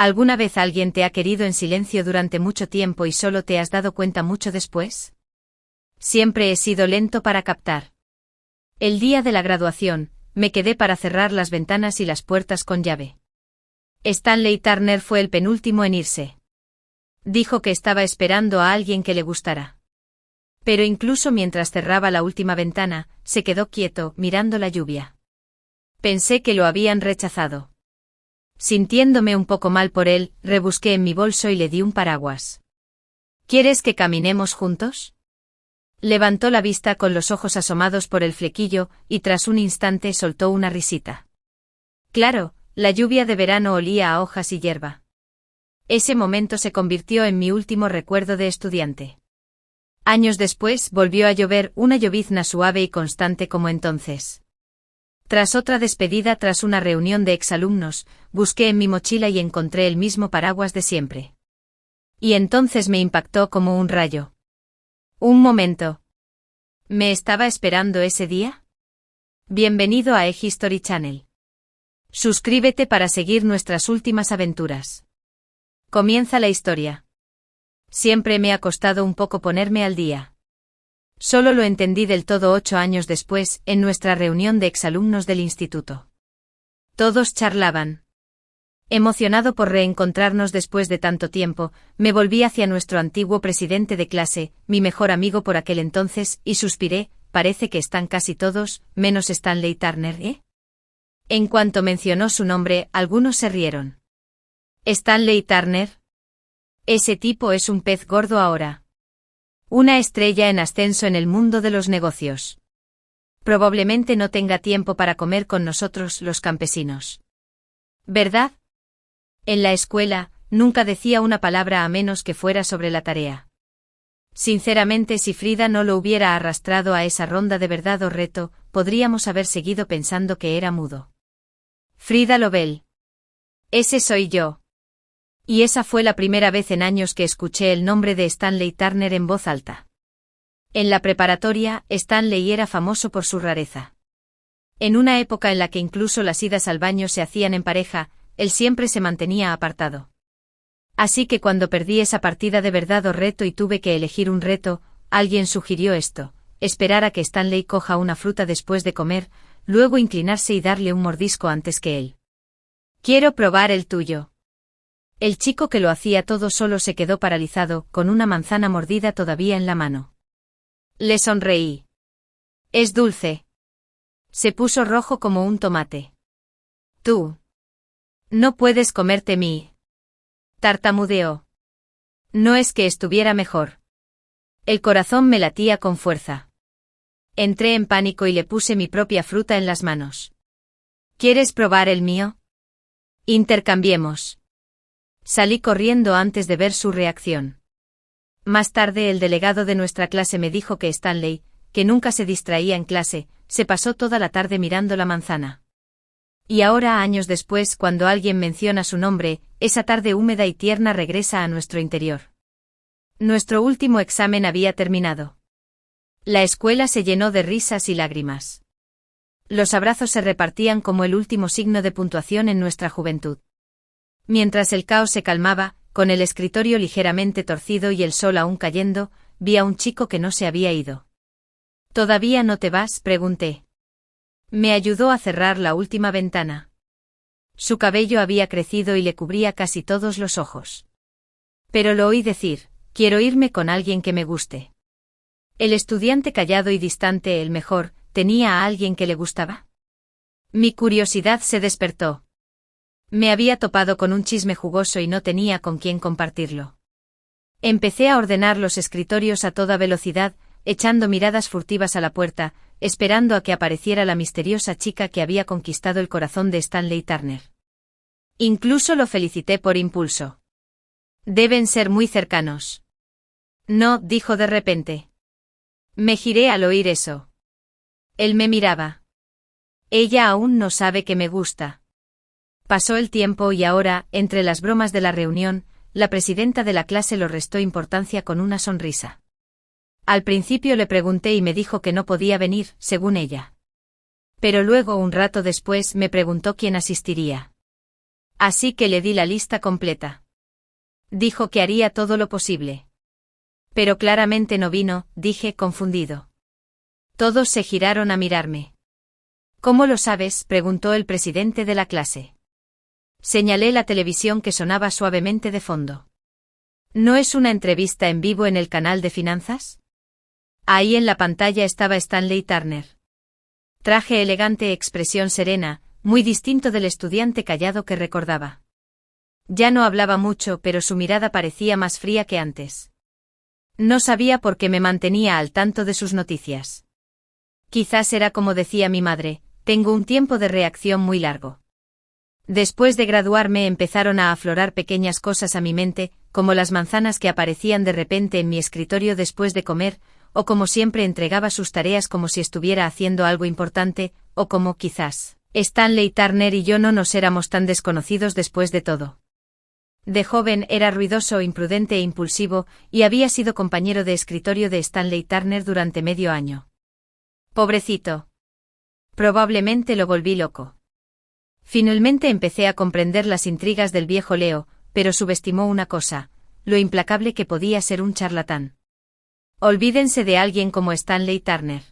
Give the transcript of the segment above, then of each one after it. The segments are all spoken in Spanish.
¿Alguna vez alguien te ha querido en silencio durante mucho tiempo y solo te has dado cuenta mucho después? Siempre he sido lento para captar. El día de la graduación, me quedé para cerrar las ventanas y las puertas con llave. Stanley Turner fue el penúltimo en irse. Dijo que estaba esperando a alguien que le gustara. Pero incluso mientras cerraba la última ventana, se quedó quieto, mirando la lluvia. Pensé que lo habían rechazado. Sintiéndome un poco mal por él, rebusqué en mi bolso y le di un paraguas. ¿Quieres que caminemos juntos? Levantó la vista con los ojos asomados por el flequillo, y tras un instante soltó una risita. Claro, la lluvia de verano olía a hojas y hierba. Ese momento se convirtió en mi último recuerdo de estudiante. Años después volvió a llover, una llovizna suave y constante como entonces. Tras otra despedida, tras una reunión de exalumnos, busqué en mi mochila y encontré el mismo paraguas de siempre. Y entonces me impactó como un rayo. Un momento. ¿Me estaba esperando ese día? Bienvenido a eHistory Channel. Suscríbete para seguir nuestras últimas aventuras. Comienza la historia. Siempre me ha costado un poco ponerme al día. Solo lo entendí del todo 8 años después, en nuestra reunión de exalumnos del instituto. Todos charlaban. Emocionado por reencontrarnos después de tanto tiempo, me volví hacia nuestro antiguo presidente de clase, mi mejor amigo por aquel entonces, y suspiré, parece que están casi todos, menos Stanley Turner, ¿eh? En cuanto mencionó su nombre, algunos se rieron. ¿Stanley Turner? Ese tipo es un pez gordo ahora. Una estrella en ascenso en el mundo de los negocios. Probablemente no tenga tiempo para comer con nosotros los campesinos. ¿Verdad? En la escuela, nunca decía una palabra a menos que fuera sobre la tarea. Sinceramente, si Frida no lo hubiera arrastrado a esa ronda de verdad o reto, podríamos haber seguido pensando que era mudo. Frida Lovell. Ese soy yo. Y esa fue la primera vez en años que escuché el nombre de Stanley Turner en voz alta. En la preparatoria, Stanley era famoso por su rareza. En una época en la que incluso las idas al baño se hacían en pareja, él siempre se mantenía apartado. Así que cuando perdí esa partida de verdad o reto y tuve que elegir un reto, alguien sugirió esto: esperar a que Stanley coja una fruta después de comer, luego inclinarse y darle un mordisco antes que él. Quiero probar el tuyo. El chico que lo hacía todo solo se quedó paralizado, con una manzana mordida todavía en la mano. Le sonreí. Es dulce. Se puso rojo como un tomate. Tú. No puedes comerte mi. Tartamudeó. No es que estuviera mejor. El corazón me latía con fuerza. Entré en pánico y le puse mi propia fruta en las manos. ¿Quieres probar el mío? Intercambiemos. Salí corriendo antes de ver su reacción. Más tarde el delegado de nuestra clase me dijo que Stanley, que nunca se distraía en clase, se pasó toda la tarde mirando la manzana. Y ahora, años después, cuando alguien menciona su nombre, esa tarde húmeda y tierna regresa a nuestro interior. Nuestro último examen había terminado. La escuela se llenó de risas y lágrimas. Los abrazos se repartían como el último signo de puntuación en nuestra juventud. Mientras el caos se calmaba, con el escritorio ligeramente torcido y el sol aún cayendo, vi a un chico que no se había ido. ¿Todavía no te vas?, pregunté. Me ayudó a cerrar la última ventana. Su cabello había crecido y le cubría casi todos los ojos. Pero lo oí decir: quiero irme con alguien que me guste. El estudiante callado y distante, el mejor, ¿tenía a alguien que le gustaba? Mi curiosidad se despertó. Me había topado con un chisme jugoso y no tenía con quién compartirlo. Empecé a ordenar los escritorios a toda velocidad, echando miradas furtivas a la puerta, esperando a que apareciera la misteriosa chica que había conquistado el corazón de Stanley Turner. Incluso lo felicité por impulso. Deben ser muy cercanos. No, dijo de repente. Me giré al oír eso. Él me miraba. Ella aún no sabe que me gusta. Pasó el tiempo y ahora, entre las bromas de la reunión, la presidenta de la clase lo restó importancia con una sonrisa. Al principio le pregunté y me dijo que no podía venir, según ella. Pero luego, un rato después, me preguntó quién asistiría. Así que le di la lista completa. Dijo que haría todo lo posible. Pero claramente no vino, dije confundido. Todos se giraron a mirarme. ¿Cómo lo sabes?, preguntó el presidente de la clase. Señalé la televisión que sonaba suavemente de fondo. ¿No es una entrevista en vivo en el canal de finanzas? Ahí en la pantalla estaba Stanley Turner. Traje elegante, expresión serena, muy distinto del estudiante callado que recordaba. Ya no hablaba mucho, pero su mirada parecía más fría que antes. No sabía por qué me mantenía al tanto de sus noticias. Quizás era como decía mi madre, tengo un tiempo de reacción muy largo. Después de graduarme empezaron a aflorar pequeñas cosas a mi mente, como las manzanas que aparecían de repente en mi escritorio después de comer, o como siempre entregaba sus tareas como si estuviera haciendo algo importante, o como, quizás, Stanley Turner y yo no nos éramos tan desconocidos después de todo. De joven era ruidoso, imprudente e impulsivo, y había sido compañero de escritorio de Stanley Turner durante medio año. Pobrecito. Probablemente lo volví loco. Finalmente empecé a comprender las intrigas del viejo Leo, pero subestimó una cosa, lo implacable que podía ser un charlatán. Olvídense de alguien como Stanley Turner.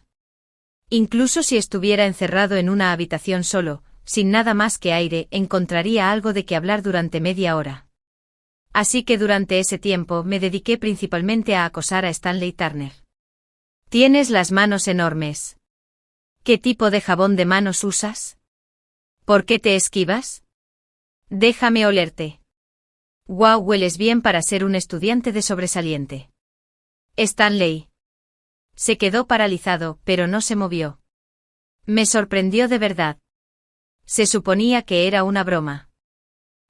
Incluso si estuviera encerrado en una habitación solo, sin nada más que aire, encontraría algo de qué hablar durante media hora. Así que durante ese tiempo me dediqué principalmente a acosar a Stanley Turner. Tienes las manos enormes. ¿Qué tipo de jabón de manos usas? ¿Por qué te esquivas? Déjame olerte. Guau, hueles bien para ser un estudiante de sobresaliente. Stanley. Se quedó paralizado, pero no se movió. Me sorprendió de verdad. Se suponía que era una broma.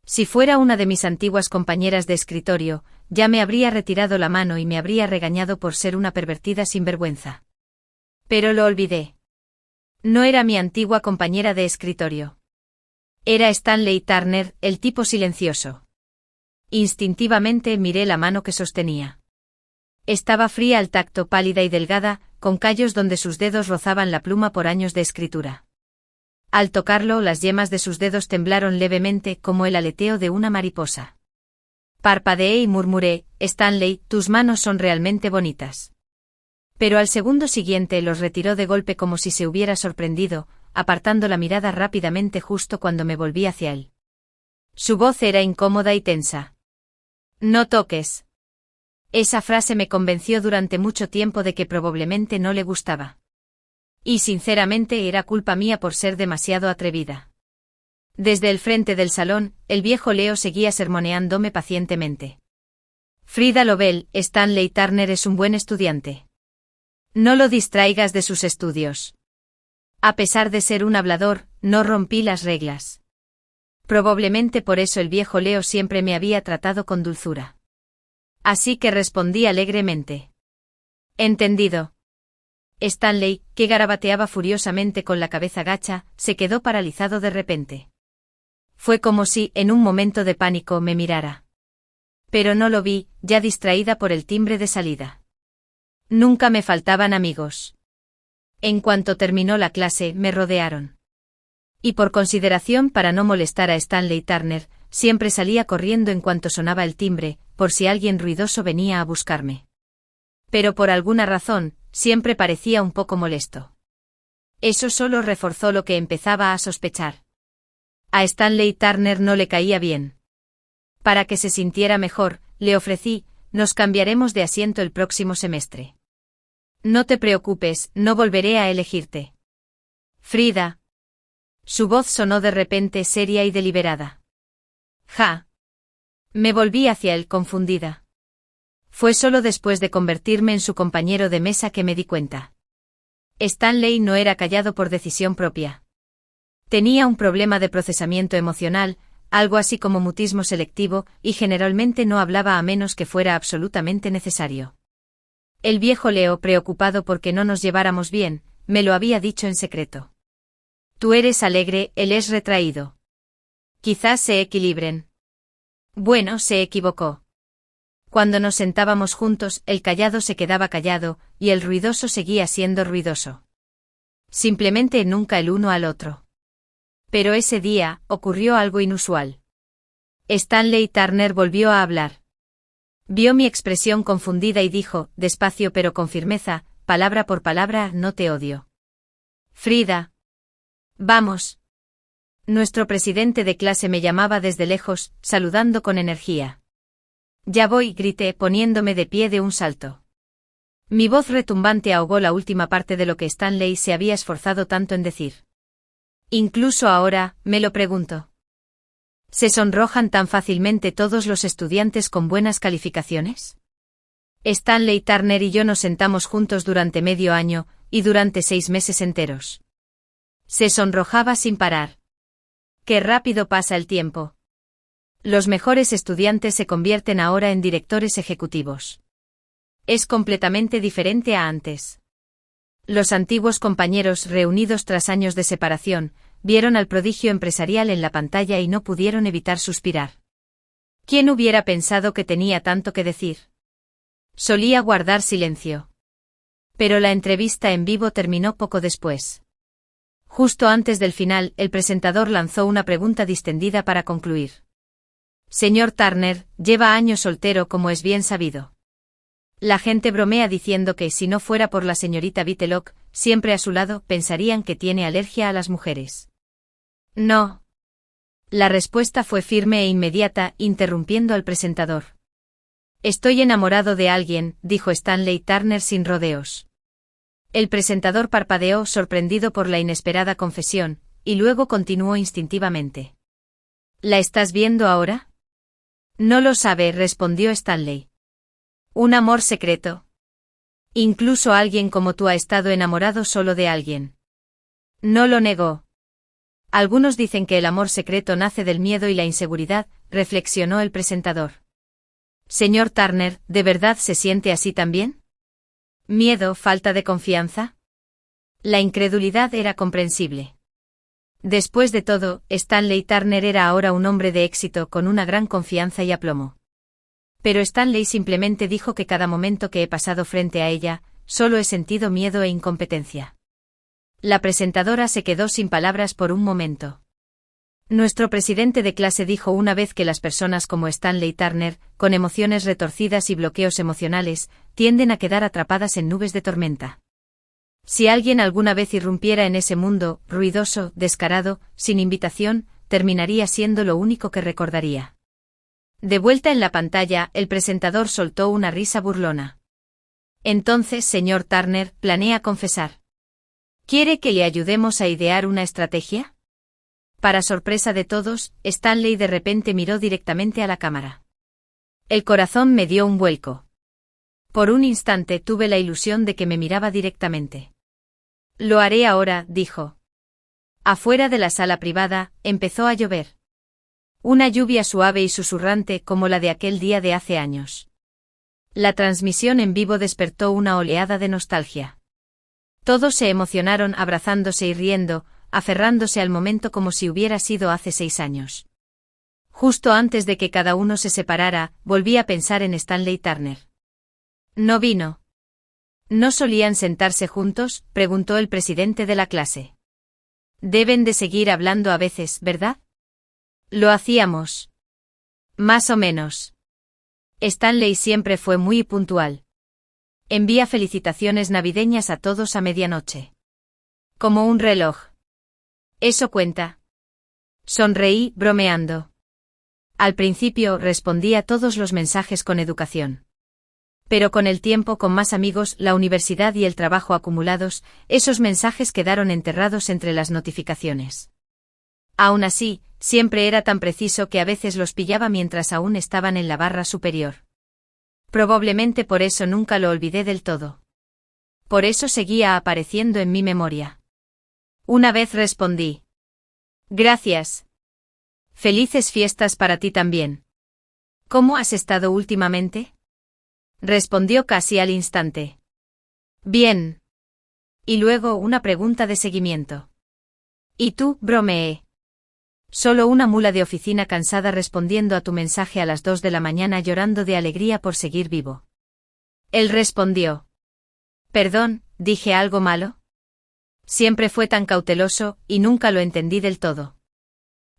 Si fuera una de mis antiguas compañeras de escritorio, ya me habría retirado la mano y me habría regañado por ser una pervertida sinvergüenza. Pero lo olvidé. No era mi antigua compañera de escritorio. Era Stanley Turner, el tipo silencioso. Instintivamente miré la mano que sostenía. Estaba fría al tacto, pálida y delgada, con callos donde sus dedos rozaban la pluma por años de escritura. Al tocarlo, las yemas de sus dedos temblaron levemente como el aleteo de una mariposa. Parpadeé y murmuré, Stanley, tus manos son realmente bonitas. Pero al segundo siguiente los retiró de golpe como si se hubiera sorprendido, apartando la mirada rápidamente justo cuando me volví hacia él. Su voz era incómoda y tensa. No toques. Esa frase me convenció durante mucho tiempo de que probablemente no le gustaba. Y sinceramente era culpa mía por ser demasiado atrevida. Desde el frente del salón, el viejo Leo seguía sermoneándome pacientemente. Frida Lovell, Stanley Turner es un buen estudiante. No lo distraigas de sus estudios. A pesar de ser un hablador, no rompí las reglas. Probablemente por eso el viejo Leo siempre me había tratado con dulzura. Así que respondí alegremente. Entendido. Stanley, que garabateaba furiosamente con la cabeza gacha, se quedó paralizado de repente. Fue como si, en un momento de pánico, me mirara. Pero no lo vi, ya distraída por el timbre de salida. Nunca me faltaban amigos. En cuanto terminó la clase, me rodearon. Y por consideración para no molestar a Stanley Turner, siempre salía corriendo en cuanto sonaba el timbre, por si alguien ruidoso venía a buscarme. Pero por alguna razón, siempre parecía un poco molesto. Eso solo reforzó lo que empezaba a sospechar. A Stanley Turner no le caía bien. Para que se sintiera mejor, le ofrecí, nos cambiaremos de asiento el próximo semestre. No te preocupes, no volveré a elegirte. Frida. Su voz sonó de repente seria y deliberada. Ja. Me volví hacia él confundida. Fue solo después de convertirme en su compañero de mesa que me di cuenta. Stanley no era callado por decisión propia. Tenía un problema de procesamiento emocional, algo así como mutismo selectivo, y generalmente no hablaba a menos que fuera absolutamente necesario. El viejo Leo, preocupado porque no nos lleváramos bien, me lo había dicho en secreto. Tú eres alegre, él es retraído. Quizás se equilibren. Bueno, se equivocó. Cuando nos sentábamos juntos, el callado se quedaba callado, y el ruidoso seguía siendo ruidoso. Simplemente nunca el uno al otro. Pero ese día, ocurrió algo inusual. Stanley Turner volvió a hablar. Vio mi expresión confundida y dijo, despacio pero con firmeza, palabra por palabra, no te odio. Frida. Vamos. Nuestro presidente de clase me llamaba desde lejos, saludando con energía. Ya voy, grité, poniéndome de pie de un salto. Mi voz retumbante ahogó la última parte de lo que Stanley se había esforzado tanto en decir. Incluso ahora, me lo pregunto. ¿Se sonrojan tan fácilmente todos los estudiantes con buenas calificaciones? Stanley Turner y yo nos sentamos juntos durante medio año, y durante 6 meses enteros. Se sonrojaba sin parar. Qué rápido pasa el tiempo. Los mejores estudiantes se convierten ahora en directores ejecutivos. Es completamente diferente a antes. Los antiguos compañeros reunidos tras años de separación, vieron al prodigio empresarial en la pantalla y no pudieron evitar suspirar. ¿Quién hubiera pensado que tenía tanto que decir? Solía guardar silencio. Pero la entrevista en vivo terminó poco después. Justo antes del final, el presentador lanzó una pregunta distendida para concluir. Señor Turner, lleva años soltero como es bien sabido. La gente bromea diciendo que si no fuera por la señorita Whitlock, siempre a su lado, pensarían que tiene alergia a las mujeres. No. La respuesta fue firme e inmediata, interrumpiendo al presentador. Estoy enamorado de alguien, dijo Stanley Turner sin rodeos. El presentador parpadeó sorprendido por la inesperada confesión, y luego continuó instintivamente. ¿La estás viendo ahora? No lo sabe, respondió Stanley. Un amor secreto. Incluso alguien como tú ha estado enamorado solo de alguien. No lo negó. Algunos dicen que el amor secreto nace del miedo y la inseguridad, reflexionó el presentador. Señor Turner, ¿de verdad se siente así también? ¿Miedo, falta de confianza? La incredulidad era comprensible. Después de todo, Stanley Turner era ahora un hombre de éxito con una gran confianza y aplomo. Pero Stanley simplemente dijo que cada momento que he pasado frente a ella, solo he sentido miedo e incompetencia. La presentadora se quedó sin palabras por un momento. Nuestro presidente de clase dijo una vez que las personas como Stanley Turner, con emociones retorcidas y bloqueos emocionales, tienden a quedar atrapadas en nubes de tormenta. Si alguien alguna vez irrumpiera en ese mundo, ruidoso, descarado, sin invitación, terminaría siendo lo único que recordaría. De vuelta en la pantalla, el presentador soltó una risa burlona. Entonces, señor Turner, ¿planea confesar? ¿Quiere que le ayudemos a idear una estrategia? Para sorpresa de todos, Stanley de repente miró directamente a la cámara. El corazón me dio un vuelco. Por un instante tuve la ilusión de que me miraba directamente. Lo haré ahora, dijo. Afuera de la sala privada, empezó a llover. Una lluvia suave y susurrante como la de aquel día de hace años. La transmisión en vivo despertó una oleada de nostalgia. Todos se emocionaron abrazándose y riendo, aferrándose al momento como si hubiera sido hace 6 años. Justo antes de que cada uno se separara, volví a pensar en Stanley Turner. No vino. ¿No solían sentarse juntos?, preguntó el presidente de la clase. Deben de seguir hablando a veces, ¿verdad? Lo hacíamos. Más o menos. Stanley siempre fue muy puntual. Envía felicitaciones navideñas a todos a medianoche. Como un reloj. Eso cuenta. Sonreí, bromeando. Al principio respondía todos los mensajes con educación. Pero con el tiempo, con más amigos, la universidad y el trabajo acumulados, esos mensajes quedaron enterrados entre las notificaciones. Aún así, siempre era tan preciso que a veces los pillaba mientras aún estaban en la barra superior. Probablemente por eso nunca lo olvidé del todo. Por eso seguía apareciendo en mi memoria. Una vez respondí. Gracias. Felices fiestas para ti también. ¿Cómo has estado últimamente? Respondió casi al instante. Bien. Y luego una pregunta de seguimiento. ¿Y tú?, bromeé. Solo una mula de oficina cansada respondiendo a tu mensaje a las 2 de la mañana llorando de alegría por seguir vivo. Él respondió. Perdón, ¿dije algo malo? Siempre fue tan cauteloso, y nunca lo entendí del todo.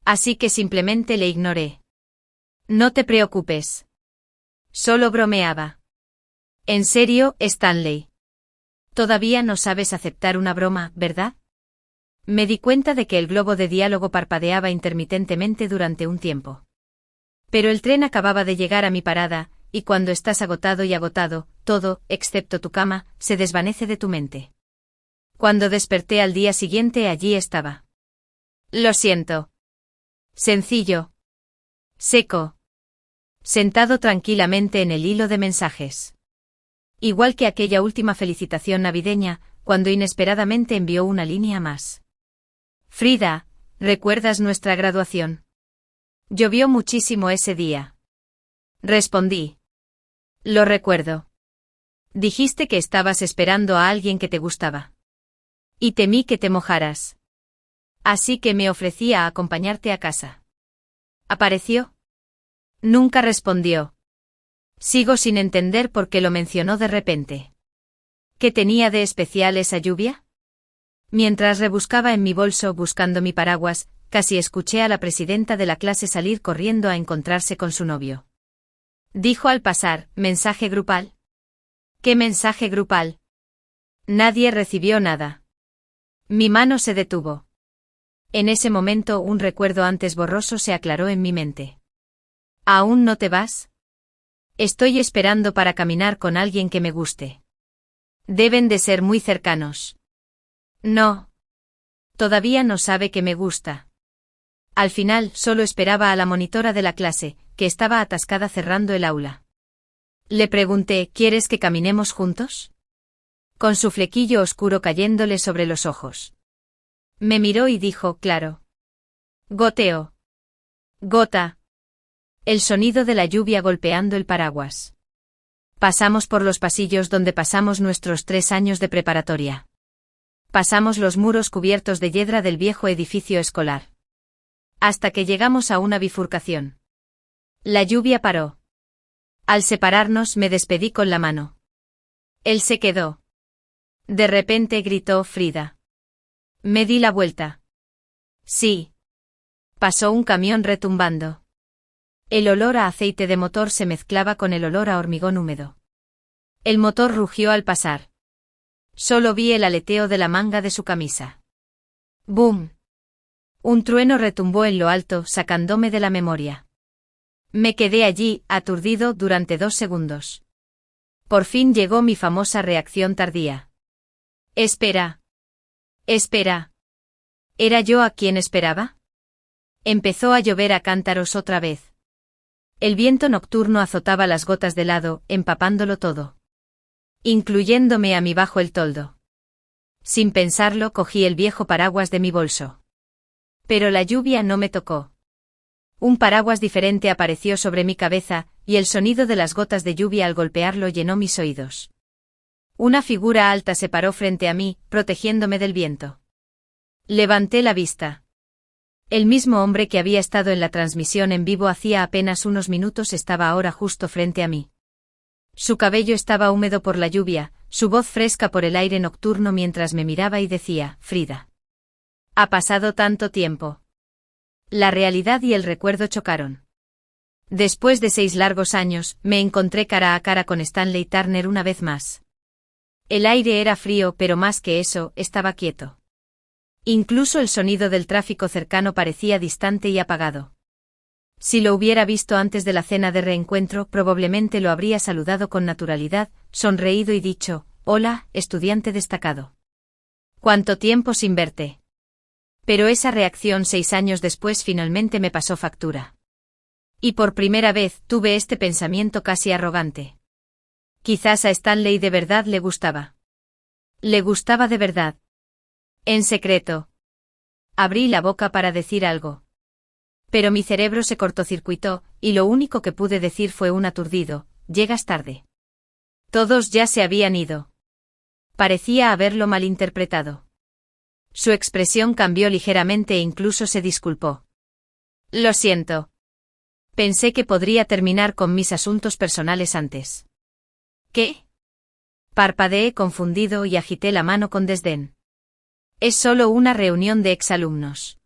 Así que simplemente le ignoré. No te preocupes. Solo bromeaba. En serio, Stanley. Todavía no sabes aceptar una broma, ¿verdad? Me di cuenta de que el globo de diálogo parpadeaba intermitentemente durante un tiempo. Pero el tren acababa de llegar a mi parada, y cuando estás agotado y agotado, todo, excepto tu cama, se desvanece de tu mente. Cuando desperté al día siguiente allí estaba. Lo siento. Sencillo. Seco. Sentado tranquilamente en el hilo de mensajes. Igual que aquella última felicitación navideña, cuando inesperadamente envió una línea más. Frida, ¿recuerdas nuestra graduación? Llovió muchísimo ese día. Respondí. Lo recuerdo. Dijiste que estabas esperando a alguien que te gustaba. Y temí que te mojaras. Así que me ofrecí a acompañarte a casa. ¿Apareció? Nunca respondió. Sigo sin entender por qué lo mencionó de repente. ¿Qué tenía de especial esa lluvia? Mientras rebuscaba en mi bolso buscando mi paraguas, casi escuché a la presidenta de la clase salir corriendo a encontrarse con su novio. Dijo al pasar, ¿mensaje grupal? ¿Qué mensaje grupal? Nadie recibió nada. Mi mano se detuvo. En ese momento un recuerdo antes borroso se aclaró en mi mente. ¿Aún no te vas? Estoy esperando para caminar con alguien que me guste. Deben de ser muy cercanos. No. Todavía no sabe que me gusta. Al final solo esperaba a la monitora de la clase, que estaba atascada cerrando el aula. Le pregunté, ¿quieres que caminemos juntos? Con su flequillo oscuro cayéndole sobre los ojos. Me miró y dijo, claro. Goteo. Gota. El sonido de la lluvia golpeando el paraguas. Pasamos por los pasillos donde pasamos nuestros 3 años de preparatoria. Pasamos los muros cubiertos de hiedra del viejo edificio escolar. Hasta que llegamos a una bifurcación. La lluvia paró. Al separarnos me despedí con la mano. Él se quedó. De repente gritó Frida. Me di la vuelta. Sí. Pasó un camión retumbando. El olor a aceite de motor se mezclaba con el olor a hormigón húmedo. El motor rugió al pasar. Solo vi el aleteo de la manga de su camisa. ¡Bum! Un trueno retumbó en lo alto, sacándome de la memoria. Me quedé allí, aturdido, durante 2 segundos. Por fin llegó mi famosa reacción tardía. Espera. Espera. ¿Era yo a quien esperaba? Empezó a llover a cántaros otra vez. El viento nocturno azotaba las gotas de helado, empapándolo todo. Incluyéndome a mí bajo el toldo. Sin pensarlo, cogí el viejo paraguas de mi bolso. Pero la lluvia no me tocó. Un paraguas diferente apareció sobre mi cabeza, y el sonido de las gotas de lluvia al golpearlo llenó mis oídos. Una figura alta se paró frente a mí, protegiéndome del viento. Levanté la vista. El mismo hombre que había estado en la transmisión en vivo hacía apenas unos minutos estaba ahora justo frente a mí. Su cabello estaba húmedo por la lluvia, su voz fresca por el aire nocturno mientras me miraba y decía, Frida. Ha pasado tanto tiempo. La realidad y el recuerdo chocaron. Después de 6 largos años, me encontré cara a cara con Stanley Turner una vez más. El aire era frío, pero más que eso, estaba quieto. Incluso el sonido del tráfico cercano parecía distante y apagado. Si lo hubiera visto antes de la cena de reencuentro, probablemente lo habría saludado con naturalidad, sonreído y dicho, «Hola, estudiante destacado. ¿Cuánto tiempo sin verte?» Pero esa reacción 6 años después finalmente me pasó factura. Y por primera vez tuve este pensamiento casi arrogante. Quizás a Stanley de verdad le gustaba. Le gustaba de verdad. En secreto. Abrí la boca para decir algo. Pero mi cerebro se cortocircuitó, y lo único que pude decir fue un aturdido, «Llegas tarde». Todos ya se habían ido. Parecía haberlo malinterpretado. Su expresión cambió ligeramente e incluso se disculpó. Lo siento. Pensé que podría terminar con mis asuntos personales antes. ¿Qué? Parpadeé confundido y agité la mano con desdén. Es solo una reunión de exalumnos.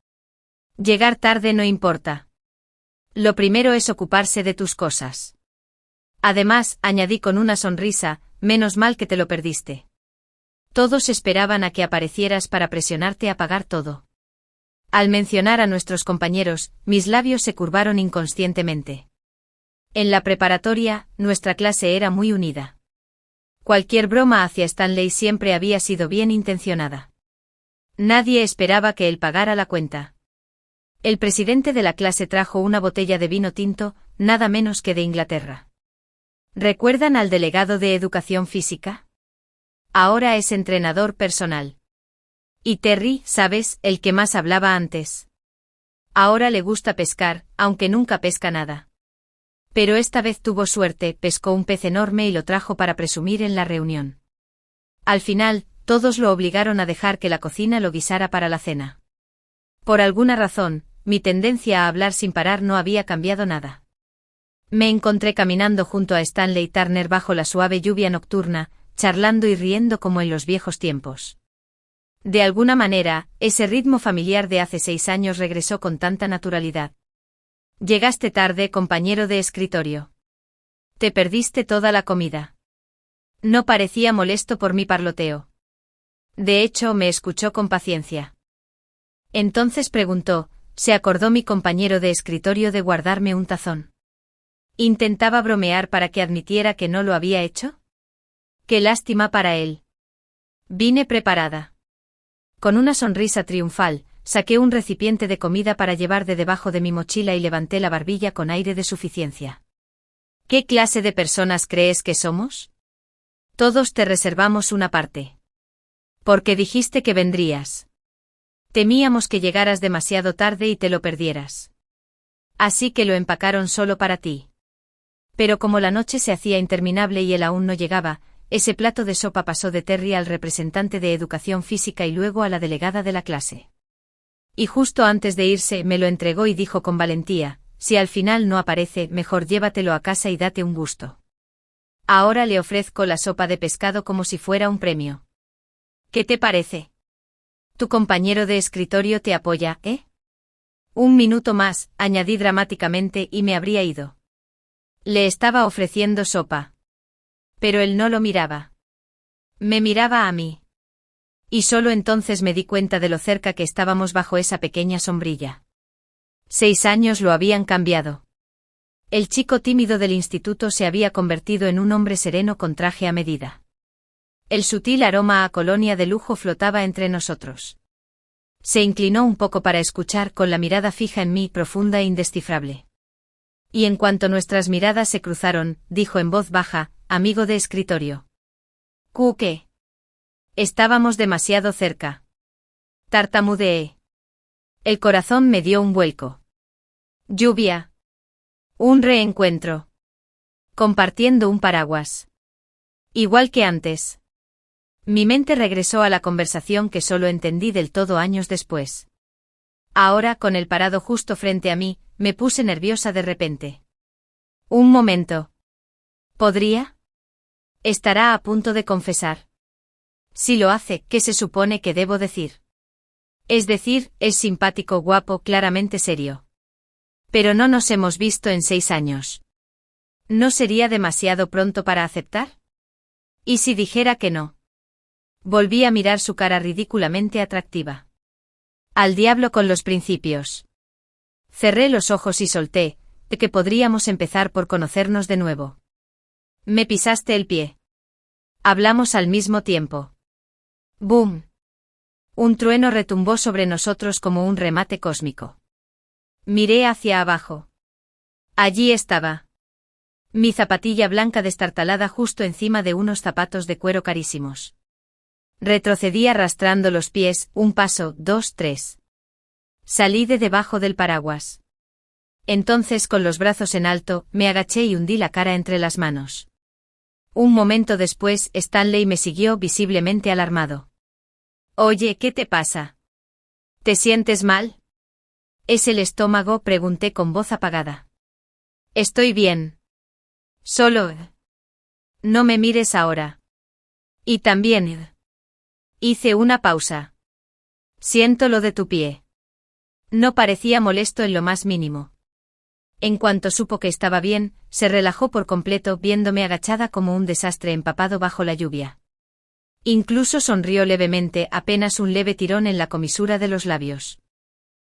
Llegar tarde no importa. Lo primero es ocuparse de tus cosas. Además, añadí con una sonrisa, menos mal que te lo perdiste. Todos esperaban a que aparecieras para presionarte a pagar todo. Al mencionar a nuestros compañeros, mis labios se curvaron inconscientemente. En la preparatoria, nuestra clase era muy unida. Cualquier broma hacia Stanley siempre había sido bien intencionada. Nadie esperaba que él pagara la cuenta. El presidente de la clase trajo una botella de vino tinto, nada menos que de Inglaterra. ¿Recuerdan al delegado de Educación Física? Ahora es entrenador personal. Y Terry, ¿sabes?, el que más hablaba antes. Ahora le gusta pescar, aunque nunca pesca nada. Pero esta vez tuvo suerte, pescó un pez enorme y lo trajo para presumir en la reunión. Al final, todos lo obligaron a dejar que la cocina lo guisara para la cena. Por alguna razón, mi tendencia a hablar sin parar no había cambiado nada. Me encontré caminando junto a Stanley Turner bajo la suave lluvia nocturna, charlando y riendo como en los viejos tiempos. De alguna manera, ese ritmo familiar de hace 6 años regresó con tanta naturalidad. Llegaste tarde, compañero de escritorio. Te perdiste toda la comida. No parecía molesto por mi parloteo. De hecho, me escuchó con paciencia. Entonces preguntó, ¿se acordó mi compañero de escritorio de guardarme un tazón? ¿Intentaba bromear para que admitiera que no lo había hecho? Qué lástima para él. Vine preparada. Con una sonrisa triunfal, saqué un recipiente de comida para llevar de debajo de mi mochila y levanté la barbilla con aire de suficiencia. ¿Qué clase de personas crees que somos? Todos te reservamos una parte. Porque dijiste que vendrías. Temíamos que llegaras demasiado tarde y te lo perdieras. Así que lo empacaron solo para ti. Pero como la noche se hacía interminable y él aún no llegaba, ese plato de sopa pasó de Terry al representante de educación física y luego a la delegada de la clase. Y justo antes de irse me lo entregó y dijo con valentía, si al final no aparece, mejor llévatelo a casa y date un gusto. Ahora le ofrezco la sopa de pescado como si fuera un premio. ¿Qué te parece? Tu compañero de escritorio te apoya, ¿eh? 1 minuto más, añadí dramáticamente y me habría ido. Le estaba ofreciendo sopa. Pero él no lo miraba. Me miraba a mí. Y solo entonces me di cuenta de lo cerca que estábamos bajo esa pequeña sombrilla. 6 años lo habían cambiado. El chico tímido del instituto se había convertido en un hombre sereno con traje a medida. El sutil aroma a colonia de lujo flotaba entre nosotros. Se inclinó un poco para escuchar con la mirada fija en mí, profunda e indescifrable. Y en cuanto nuestras miradas se cruzaron, dijo en voz baja, amigo de escritorio. ¿Qué? Estábamos demasiado cerca. Tartamudeé. El corazón me dio un vuelco. Lluvia. Un reencuentro. Compartiendo un paraguas. Igual que antes. Mi mente regresó a la conversación que solo entendí del todo años después. Ahora, con él parado justo frente a mí, me puse nerviosa de repente. Un momento. ¿Podría? Estará a punto de confesar. Si lo hace, ¿qué se supone que debo decir? Es decir, es simpático, guapo, claramente serio. Pero no nos hemos visto en 6 años. ¿No sería demasiado pronto para aceptar? ¿Y si dijera que no? Volví a mirar su cara ridículamente atractiva. Al diablo con los principios. Cerré los ojos y solté, de que podríamos empezar por conocernos de nuevo. Me pisaste el pie. Hablamos al mismo tiempo. ¡Boom! Un trueno retumbó sobre nosotros como un remate cósmico. Miré hacia abajo. Allí estaba. Mi zapatilla blanca destartalada justo encima de unos zapatos de cuero carísimos. Retrocedí arrastrando los pies, 1 paso, 2, 3. Salí de debajo del paraguas. Entonces, con los brazos en alto, me agaché y hundí la cara entre las manos. Un momento después, Stanley me siguió visiblemente alarmado. Oye, ¿qué te pasa? ¿Te sientes mal? ¿Es el estómago?, pregunté con voz apagada. Estoy bien. Solo... No me mires ahora. Y también... Hice una pausa. Siento lo de tu pie. No parecía molesto en lo más mínimo. En cuanto supo que estaba bien, se relajó por completo viéndome agachada como un desastre empapado bajo la lluvia. Incluso sonrió levemente, apenas un leve tirón en la comisura de los labios.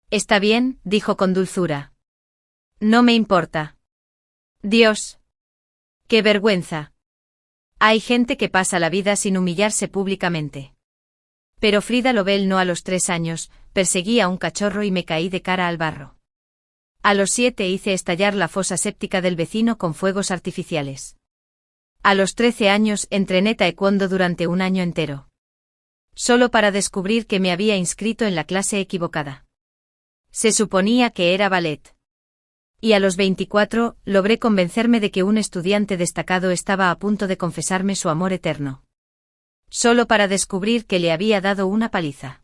«Está bien», dijo con dulzura. «No me importa». «Dios. ¡Qué vergüenza!». Hay gente que pasa la vida sin humillarse públicamente. Pero Frida Lovell no. A los 3 años, perseguí a un cachorro y me caí de cara al barro. A los 7 hice estallar la fosa séptica del vecino con fuegos artificiales. A los 13 años entrené taekwondo durante un año entero. Solo para descubrir que me había inscrito en la clase equivocada. Se suponía que era ballet. Y a los 24, logré convencerme de que un estudiante destacado estaba a punto de confesarme su amor eterno. Solo para descubrir que le había dado una paliza.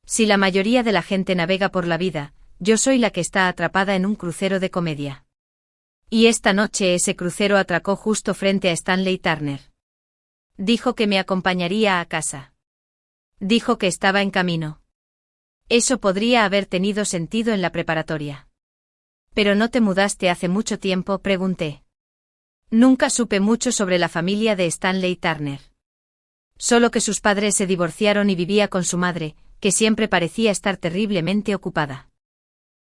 Si la mayoría de la gente navega por la vida, yo soy la que está atrapada en un crucero de comedia. Y esta noche ese crucero atracó justo frente a Stanley Turner. Dijo que me acompañaría a casa. Dijo que estaba en camino. Eso podría haber tenido sentido en la preparatoria. ¿Pero no te mudaste hace mucho tiempo?, pregunté. Nunca supe mucho sobre la familia de Stanley Turner. Solo que sus padres se divorciaron y vivía con su madre, que siempre parecía estar terriblemente ocupada.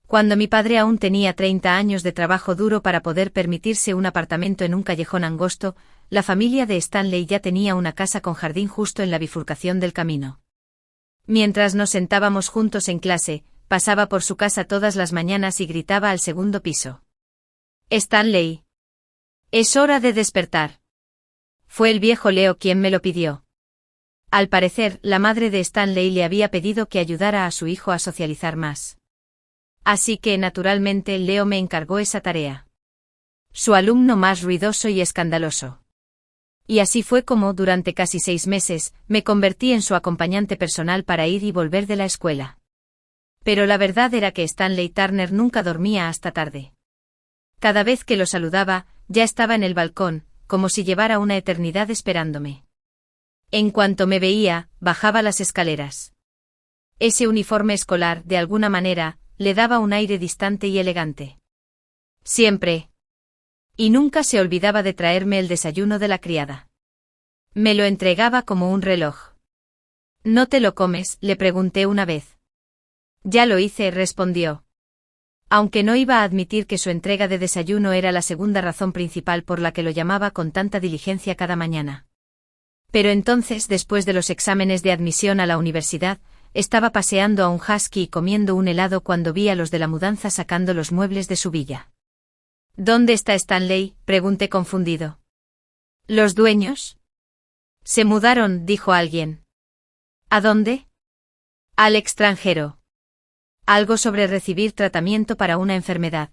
Cuando mi padre aún tenía 30 años de trabajo duro para poder permitirse un apartamento en un callejón angosto, la familia de Stanley ya tenía una casa con jardín justo en la bifurcación del camino. Mientras nos sentábamos juntos en clase, pasaba por su casa todas las mañanas y gritaba al segundo piso. «Stanley. Es hora de despertar». Fue el viejo Leo quien me lo pidió. Al parecer, la madre de Stanley le había pedido que ayudara a su hijo a socializar más. Así que, naturalmente, Leo me encargó esa tarea. Su alumno más ruidoso y escandaloso. Y así fue como, durante casi 6 meses, me convertí en su acompañante personal para ir y volver de la escuela. Pero la verdad era que Stanley Turner nunca dormía hasta tarde. Cada vez que lo saludaba, ya estaba en el balcón, como si llevara una eternidad esperándome. En cuanto me veía, bajaba las escaleras. Ese uniforme escolar, de alguna manera, le daba un aire distante y elegante. Siempre. Y nunca se olvidaba de traerme el desayuno de la criada. Me lo entregaba como un reloj. «¿No te lo comes?», le pregunté una vez. «Ya lo hice», respondió. Aunque no iba a admitir que su entrega de desayuno era la segunda razón principal por la que lo llamaba con tanta diligencia cada mañana. Pero entonces, después de los exámenes de admisión a la universidad, estaba paseando a un husky y comiendo un helado cuando vi a los de la mudanza sacando los muebles de su villa. «¿Dónde está Stanley?», pregunté confundido. «¿Los dueños?». «Se mudaron», dijo alguien. «¿A dónde?». «Al extranjero». Algo sobre recibir tratamiento para una enfermedad.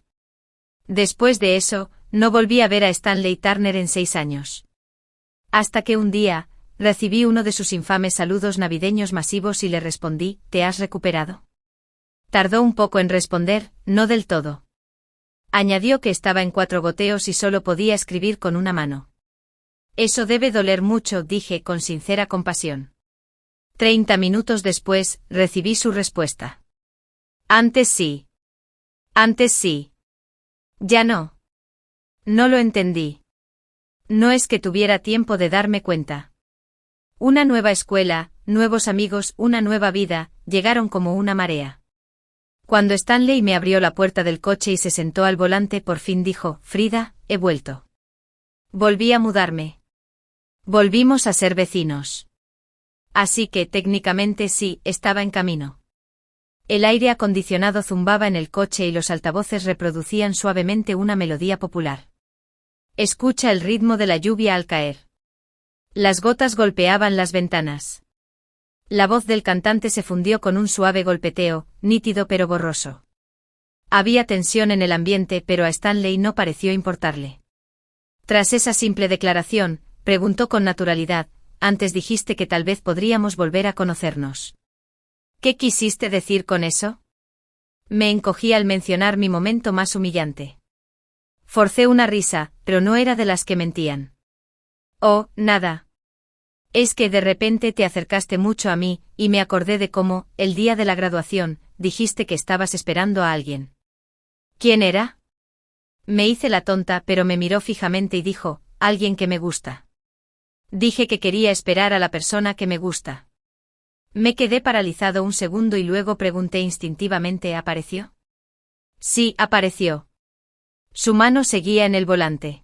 Después de eso, no volví a ver a Stanley Turner en 6 años. Hasta que un día, recibí uno de sus infames saludos navideños masivos y le respondí: «¿Te has recuperado?». Tardó un poco en responder: «No del todo». Añadió que estaba en 4 goteos y solo podía escribir con una mano. «Eso debe doler mucho», dije con sincera compasión. 30 minutos después, recibí su respuesta. «Antes sí. Antes sí. Ya no». No lo entendí. No es que tuviera tiempo de darme cuenta. Una nueva escuela, nuevos amigos, una nueva vida, llegaron como una marea. Cuando Stanley me abrió la puerta del coche y se sentó al volante, por fin dijo: «Frida, he vuelto». Volví a mudarme. Volvimos a ser vecinos. Así que, técnicamente sí, estaba en camino. El aire acondicionado zumbaba en el coche y los altavoces reproducían suavemente una melodía popular. Escucha el ritmo de la lluvia al caer. Las gotas golpeaban las ventanas. La voz del cantante se fundió con un suave golpeteo, nítido pero borroso. Había tensión en el ambiente, pero a Stanley no pareció importarle. Tras esa simple declaración, preguntó con naturalidad: «Antes dijiste que tal vez podríamos volver a conocernos. ¿Qué quisiste decir con eso?». Me encogí al mencionar mi momento más humillante. Forcé una risa, pero no era de las que mentían. «Oh, nada. Es que de repente te acercaste mucho a mí, y me acordé de cómo, el día de la graduación, dijiste que estabas esperando a alguien». «¿Quién era?». Me hice la tonta, pero me miró fijamente y dijo, alguien que me gusta. Dije que quería esperar a la persona que me gusta. Me quedé paralizado un segundo y luego pregunté instintivamente, ¿apareció? Sí, apareció. Su mano seguía en el volante.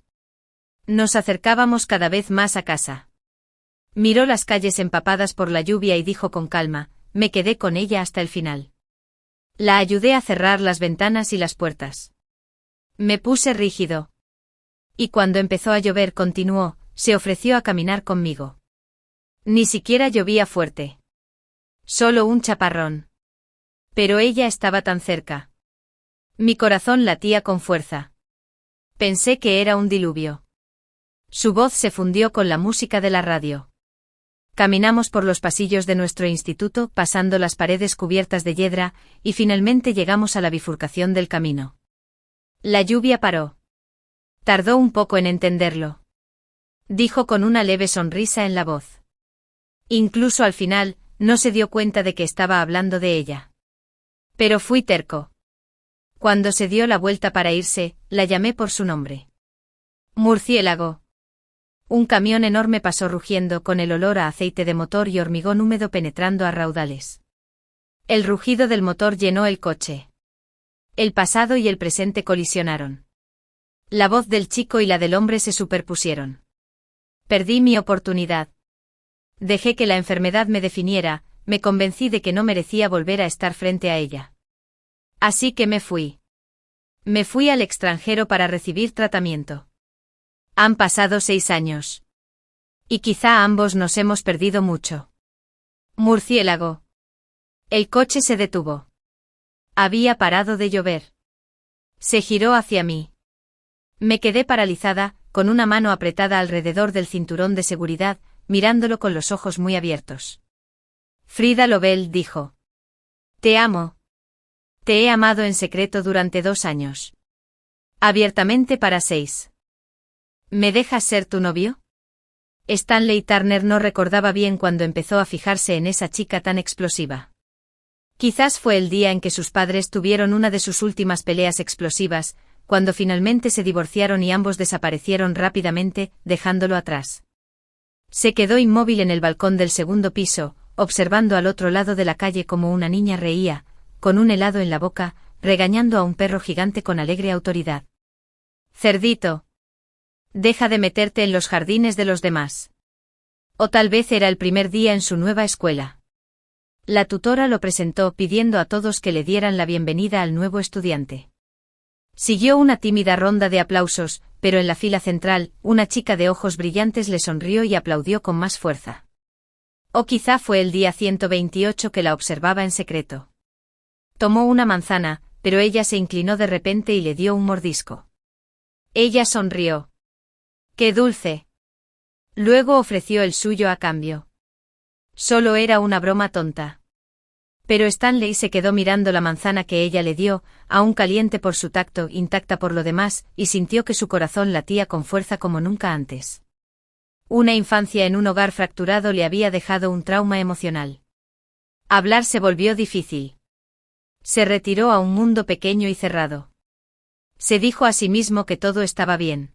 Nos acercábamos cada vez más a casa. Miró las calles empapadas por la lluvia y dijo con calma, me quedé con ella hasta el final. La ayudé a cerrar las ventanas y las puertas. Me puse rígido. Y cuando empezó a llover continuó, se ofreció a caminar conmigo. Ni siquiera llovía fuerte. Solo un chaparrón. Pero ella estaba tan cerca. Mi corazón latía con fuerza. Pensé que era un diluvio. Su voz se fundió con la música de la radio. Caminamos por los pasillos de nuestro instituto, pasando las paredes cubiertas de hiedra, y finalmente llegamos a la bifurcación del camino. La lluvia paró. Tardó un poco en entenderlo. Dijo con una leve sonrisa en la voz. Incluso al final, no se dio cuenta de que estaba hablando de ella. Pero fui terco. Cuando se dio la vuelta para irse, la llamé por su nombre. Murciélago. Un camión enorme pasó rugiendo con el olor a aceite de motor y hormigón húmedo penetrando a raudales. El rugido del motor llenó el coche. El pasado y el presente colisionaron. La voz del chico y la del hombre se superpusieron. Perdí mi oportunidad. Dejé que la enfermedad me definiera, me convencí de que no merecía volver a estar frente a ella. Así que me fui. Me fui al extranjero para recibir tratamiento. Han pasado 6 años. Y quizá ambos nos hemos perdido mucho. Murciélago. El coche se detuvo. Había parado de llover. Se giró hacia mí. Me quedé paralizada, con una mano apretada alrededor del cinturón de seguridad, mirándolo con los ojos muy abiertos. Frida Lovell dijo. Te amo. Te he amado en secreto durante 2 años. Abiertamente para 6. ¿Me dejas ser tu novio? Stanley Turner no recordaba bien cuando empezó a fijarse en esa chica tan explosiva. Quizás fue el día en que sus padres tuvieron una de sus últimas peleas explosivas, cuando finalmente se divorciaron y ambos desaparecieron rápidamente, dejándolo atrás. Se quedó inmóvil en el balcón del segundo piso, observando al otro lado de la calle como una niña reía, con un helado en la boca, regañando a un perro gigante con alegre autoridad. Cerdito. Deja de meterte en los jardines de los demás. O tal vez era el primer día en su nueva escuela. La tutora lo presentó pidiendo a todos que le dieran la bienvenida al nuevo estudiante. Siguió una tímida ronda de aplausos, pero en la fila central, una chica de ojos brillantes le sonrió y aplaudió con más fuerza. O quizá fue el día 128 que la observaba en secreto. Tomó una manzana, pero ella se inclinó de repente y le dio un mordisco. Ella sonrió. ¡Qué dulce! Luego ofreció el suyo a cambio. Solo era una broma tonta. Pero Stanley se quedó mirando la manzana que ella le dio, aún caliente por su tacto, intacta por lo demás, y sintió que su corazón latía con fuerza como nunca antes. Una infancia en un hogar fracturado le había dejado un trauma emocional. Hablar se volvió difícil. Se retiró a un mundo pequeño y cerrado. Se dijo a sí mismo que todo estaba bien.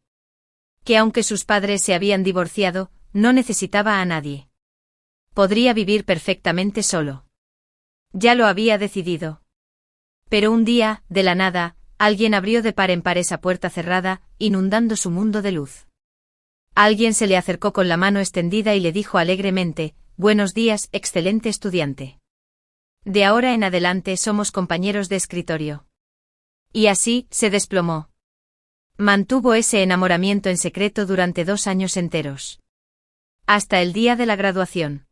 Que aunque sus padres se habían divorciado, no necesitaba a nadie. Podría vivir perfectamente solo. Ya lo había decidido. Pero un día, de la nada, alguien abrió de par en par esa puerta cerrada, inundando su mundo de luz. Alguien se le acercó con la mano extendida y le dijo alegremente, «Buenos días, excelente estudiante. De ahora en adelante somos compañeros de escritorio». Y así, se desplomó. Mantuvo ese enamoramiento en secreto durante 2 años enteros. Hasta el día de la graduación.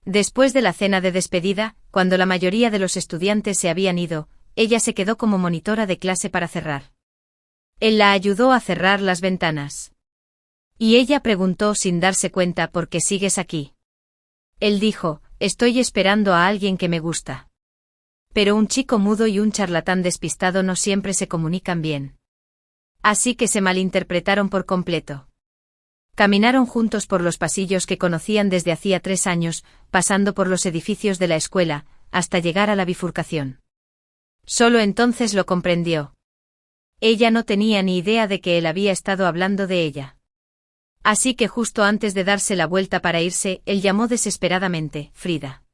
Después de la cena de despedida, cuando la mayoría de los estudiantes se habían ido, ella se quedó como monitora de clase para cerrar. Él la ayudó a cerrar las ventanas. Y ella preguntó sin darse cuenta ¿por qué sigues aquí? Él dijo, estoy esperando a alguien que me gusta. Pero un chico mudo y un charlatán despistado no siempre se comunican bien. Así que se malinterpretaron por completo. Caminaron juntos por los pasillos que conocían desde hacía 3 años, pasando por los edificios de la escuela, hasta llegar a la bifurcación. Solo entonces lo comprendió. Ella no tenía ni idea de que él había estado hablando de ella. Así que justo antes de darse la vuelta para irse, él llamó desesperadamente, Frida.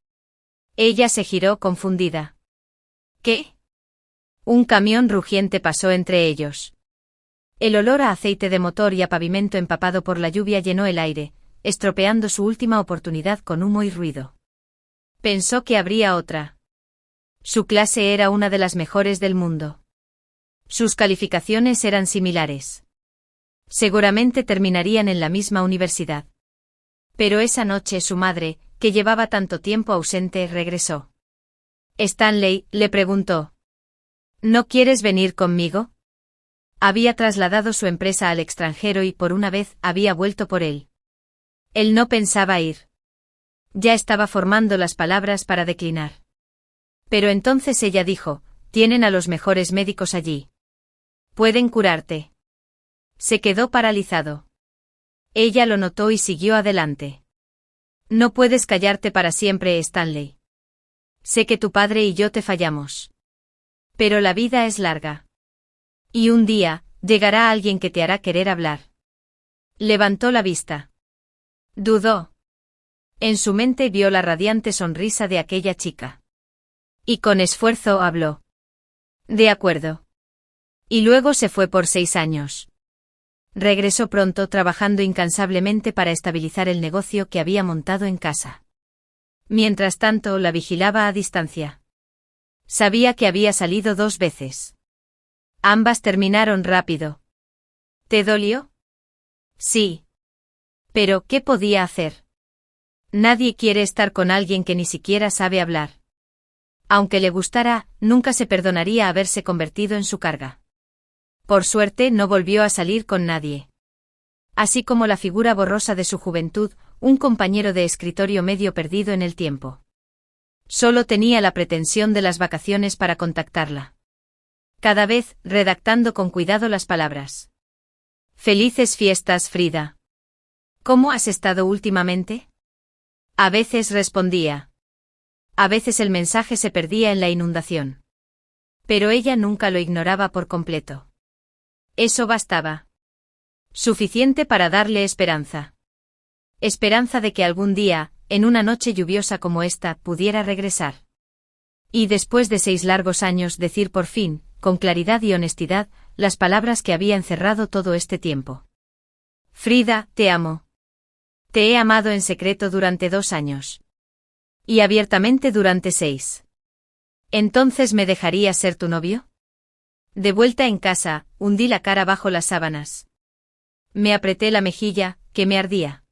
Ella se giró confundida. ¿Qué? Un camión rugiente pasó entre ellos. El olor a aceite de motor y a pavimento empapado por la lluvia llenó el aire, estropeando su última oportunidad con humo y ruido. Pensó que habría otra. Su clase era una de las mejores del mundo. Sus calificaciones eran similares. Seguramente terminarían en la misma universidad. Pero esa noche su madre, que llevaba tanto tiempo ausente, regresó. Stanley le preguntó. ¿No quieres venir conmigo? Había trasladado su empresa al extranjero y por una vez había vuelto por él. Él no pensaba ir. Ya estaba formando las palabras para declinar. Pero entonces ella dijo, tienen a los mejores médicos allí. Pueden curarte. Se quedó paralizado. Ella lo notó y siguió adelante. No puedes callarte para siempre, Stanley. Sé que tu padre y yo te fallamos. Pero la vida es larga. Y un día, llegará alguien que te hará querer hablar. Levantó la vista. Dudó. En su mente vio la radiante sonrisa de aquella chica. Y con esfuerzo habló. De acuerdo. Y luego se fue por 6 años. Regresó pronto trabajando incansablemente para estabilizar el negocio que había montado en casa. Mientras tanto la vigilaba a distancia. Sabía que había salido 2 veces. Ambas terminaron rápido. ¿Te dolió? Sí. Pero, ¿qué podía hacer? Nadie quiere estar con alguien que ni siquiera sabe hablar. Aunque le gustara, nunca se perdonaría haberse convertido en su carga. Por suerte no volvió a salir con nadie. Así como la figura borrosa de su juventud, un compañero de escritorio medio perdido en el tiempo. Solo tenía la pretensión de las vacaciones para contactarla. Cada vez, redactando con cuidado las palabras. Felices fiestas, Frida. ¿Cómo has estado últimamente? A veces respondía. A veces el mensaje se perdía en la inundación. Pero ella nunca lo ignoraba por completo. Eso bastaba. Suficiente para darle esperanza. Esperanza de que algún día, en una noche lluviosa como esta, pudiera regresar. Y después de 6 largos años decir por fin, con claridad y honestidad, las palabras que había encerrado todo este tiempo. Frida, te amo. Te he amado en secreto durante 2 años. Y abiertamente durante 6. ¿Entonces me dejarías ser tu novio? De vuelta en casa, hundí la cara bajo las sábanas. Me apreté la mejilla, que me ardía.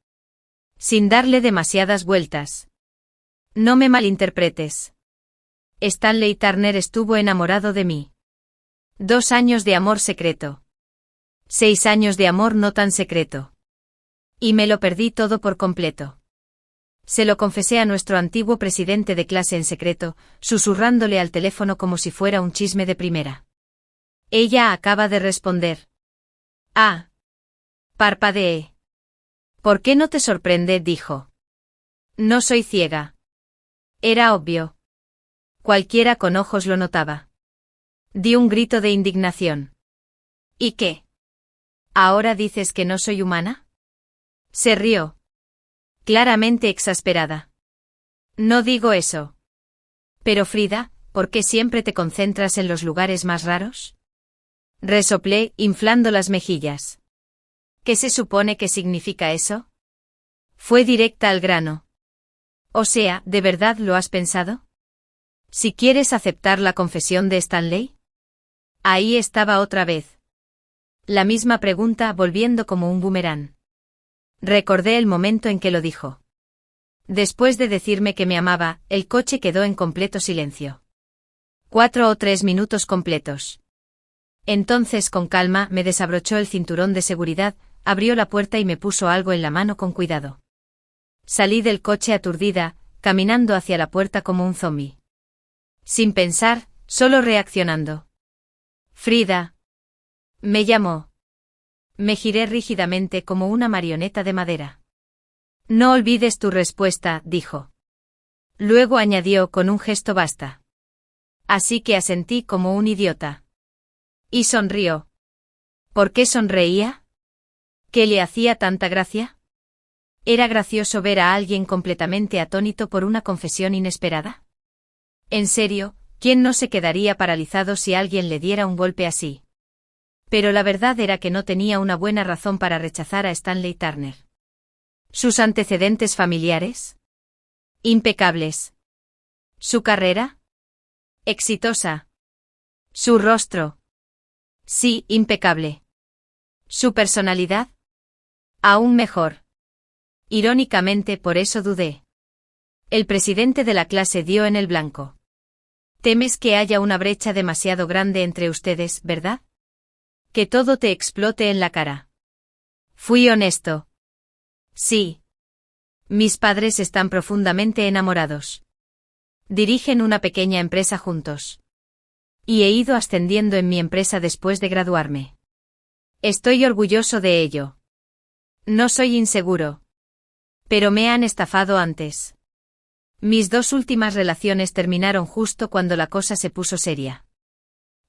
Sin darle demasiadas vueltas. No me malinterpretes. Stanley Turner estuvo enamorado de mí. 2 años de amor secreto. 6 años de amor no tan secreto. Y me lo perdí todo por completo. Se lo confesé a nuestro antiguo presidente de clase en secreto, susurrándole al teléfono como si fuera un chisme de primera. Ella acaba de responder. Ah. Parpadeé. ¿Por qué no te sorprende? Dijo. No soy ciega. Era obvio. Cualquiera con ojos lo notaba. Di un grito de indignación. ¿Y qué? ¿Ahora dices que no soy humana? Se rió. Claramente exasperada. No digo eso. Pero Frida, ¿por qué siempre te concentras en los lugares más raros? Resoplé, inflando las mejillas. ¿Qué se supone que significa eso? Fue directa al grano. O sea, ¿de verdad lo has pensado? Si quieres aceptar la confesión de Stanley. Ahí estaba otra vez. La misma pregunta volviendo como un boomerang. Recordé el momento en que lo dijo. Después de decirme que me amaba, el coche quedó en completo silencio. 4 o 3 minutos completos. Entonces con calma me desabrochó el cinturón de seguridad, abrió la puerta y me puso algo en la mano con cuidado. Salí del coche aturdida, caminando hacia la puerta como un zombi. Sin pensar, solo reaccionando. Frida. Me llamó. Me giré rígidamente como una marioneta de madera. No olvides tu respuesta, dijo. Luego añadió con un gesto basta. Así que asentí como un idiota. Y sonrió. ¿Por qué sonreía? ¿Qué le hacía tanta gracia? ¿Era gracioso ver a alguien completamente atónito por una confesión inesperada? En serio, ¿quién no se quedaría paralizado si alguien le diera un golpe así? Pero la verdad era que no tenía una buena razón para rechazar a Stanley Turner. ¿Sus antecedentes familiares? Impecables. ¿Su carrera? Exitosa. ¿Su rostro? Sí, impecable. ¿Su personalidad? Aún mejor. Irónicamente, por eso dudé. El presidente de la clase dio en el blanco. Temes que haya una brecha demasiado grande entre ustedes, ¿verdad? Que todo te explote en la cara. Fui honesto. Sí. Mis padres están profundamente enamorados. Dirigen una pequeña empresa juntos. Y he ido ascendiendo en mi empresa después de graduarme. Estoy orgulloso de ello. No soy inseguro. Pero me han estafado antes. Mis 2 últimas relaciones terminaron justo cuando la cosa se puso seria.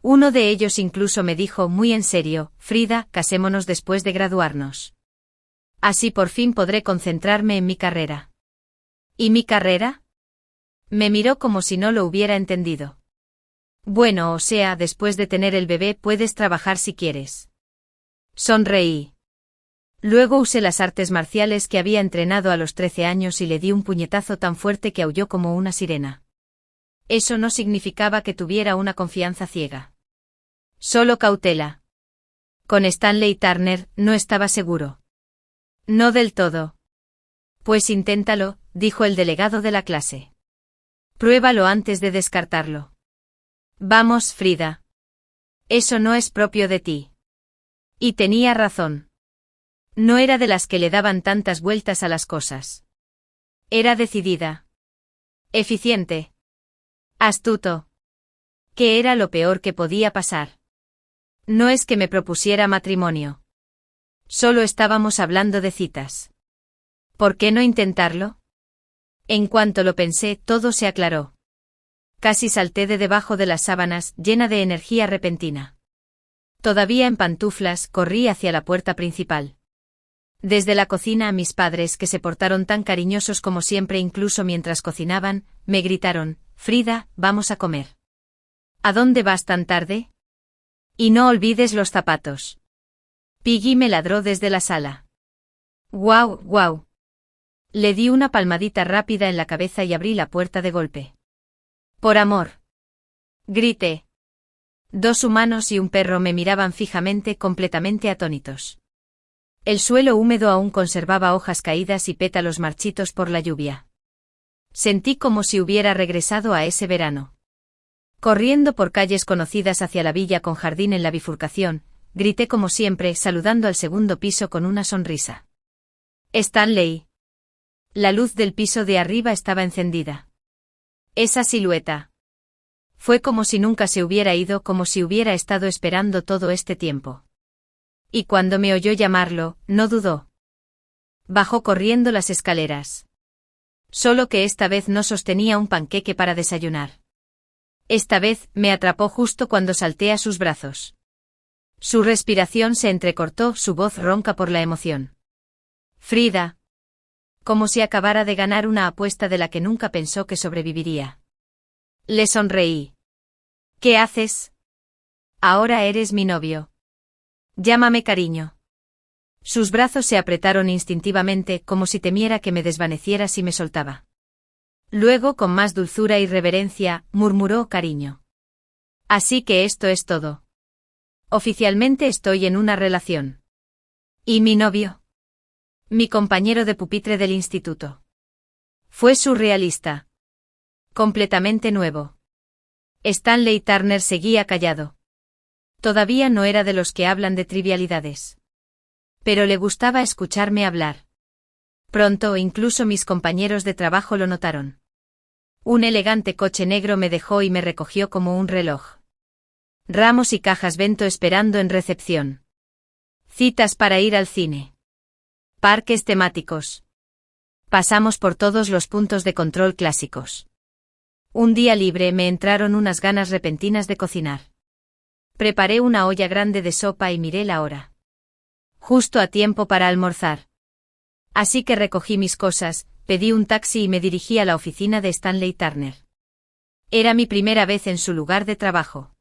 Uno de ellos incluso me dijo muy en serio, Frida, casémonos después de graduarnos. Así por fin podré concentrarme en mi carrera. ¿Y mi carrera? Me miró como si no lo hubiera entendido. Bueno, o sea, después de tener el bebé puedes trabajar si quieres. Sonreí. Luego usé las artes marciales que había entrenado a los 13 años y le di un puñetazo tan fuerte que aulló como una sirena. Eso no significaba que tuviera una confianza ciega. Solo cautela. Con Stanley Turner no estaba seguro. No del todo. Pues inténtalo, dijo el delegado de la clase. Pruébalo antes de descartarlo. Vamos, Frida. Eso no es propio de ti. Y tenía razón. No era de las que le daban tantas vueltas a las cosas. Era decidida. Eficiente. Astuto. ¿Qué era lo peor que podía pasar? No es que me propusiera matrimonio. Solo estábamos hablando de citas. ¿Por qué no intentarlo? En cuanto lo pensé, todo se aclaró. Casi salté de debajo de las sábanas, llena de energía repentina. Todavía en pantuflas, corrí hacia la puerta principal. Desde la cocina, mis padres, que se portaron tan cariñosos como siempre incluso mientras cocinaban, me gritaron, Frida, vamos a comer. ¿A dónde vas tan tarde? Y no olvides los zapatos. Piggy me ladró desde la sala. ¡Guau, guau! Le di una palmadita rápida en la cabeza y abrí la puerta de golpe. ¡Por amor! Grité. 2 humanos y un perro me miraban fijamente, completamente atónitos. El suelo húmedo aún conservaba hojas caídas y pétalos marchitos por la lluvia. Sentí como si hubiera regresado a ese verano. Corriendo por calles conocidas hacia la villa con jardín en la bifurcación, grité como siempre, saludando al segundo piso con una sonrisa. Stanley. La luz del piso de arriba estaba encendida. Esa silueta. Fue como si nunca se hubiera ido, como si hubiera estado esperando todo este tiempo. Y cuando me oyó llamarlo, no dudó. Bajó corriendo las escaleras. Solo que esta vez no sostenía un panqueque para desayunar. Esta vez me atrapó justo cuando salté a sus brazos. Su respiración se entrecortó, su voz ronca por la emoción. Frida. Como si acabara de ganar una apuesta de la que nunca pensó que sobreviviría. Le sonreí. ¿Qué haces? Ahora eres mi novio. Llámame cariño. Sus brazos se apretaron instintivamente, como si temiera que me desvaneciera si me soltaba. Luego, con más dulzura y reverencia, murmuró cariño. Así que esto es todo. Oficialmente estoy en una relación. ¿Y mi novio? Mi compañero de pupitre del instituto. Fue surrealista. Completamente nuevo. Stanley Turner seguía callado. Todavía no era de los que hablan de trivialidades. Pero le gustaba escucharme hablar. Pronto incluso mis compañeros de trabajo lo notaron. Un elegante coche negro me dejó y me recogió como un reloj. Ramos y cajas Bento esperando en recepción. Citas para ir al cine. Parques temáticos. Pasamos por todos los puntos de control clásicos. Un día libre me entraron unas ganas repentinas de cocinar. Preparé una olla grande de sopa y miré la hora. Justo a tiempo para almorzar. Así que recogí mis cosas, pedí un taxi y me dirigí a la oficina de Stanley Turner. Era mi primera vez en su lugar de trabajo.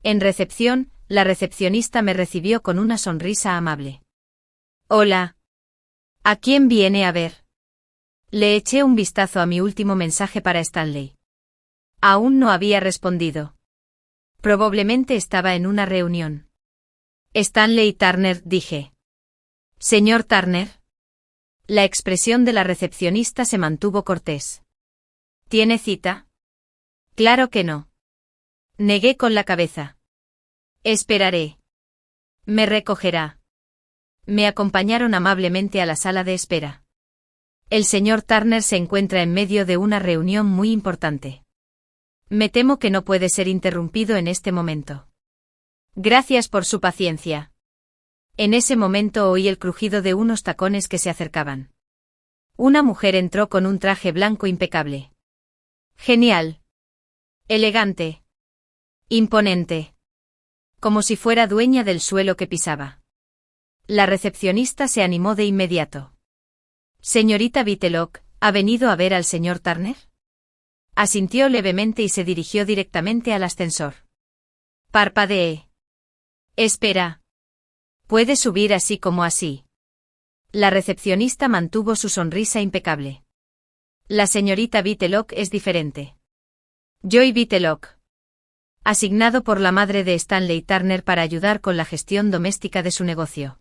En recepción, la recepcionista me recibió con una sonrisa amable. Hola. ¿A quién viene a ver? Le eché un vistazo a mi último mensaje para Stanley. Aún no había respondido. Probablemente estaba en una reunión. Stanley Turner, dije. Señor Turner. La expresión de la recepcionista se mantuvo cortés. ¿Tiene cita? Claro que no. Negué con la cabeza. Esperaré. Me recogerá. Me acompañaron amablemente a la sala de espera. El señor Turner se encuentra en medio de una reunión muy importante. Me temo que no puede ser interrumpido en este momento. Gracias por su paciencia. En ese momento oí el crujido de unos tacones que se acercaban. Una mujer entró con un traje blanco impecable. Genial. Elegante. Imponente. Como si fuera dueña del suelo que pisaba. La recepcionista se animó de inmediato. Señorita Whitlock, ¿ha venido a ver al señor Turner? Asintió levemente y se dirigió directamente al ascensor. Parpadeé. Espera. Puede subir así como así. La recepcionista mantuvo su sonrisa impecable. La señorita Whitlock es diferente. Joy Whitlock. Asignado por la madre de Stanley Turner para ayudar con la gestión doméstica de su negocio.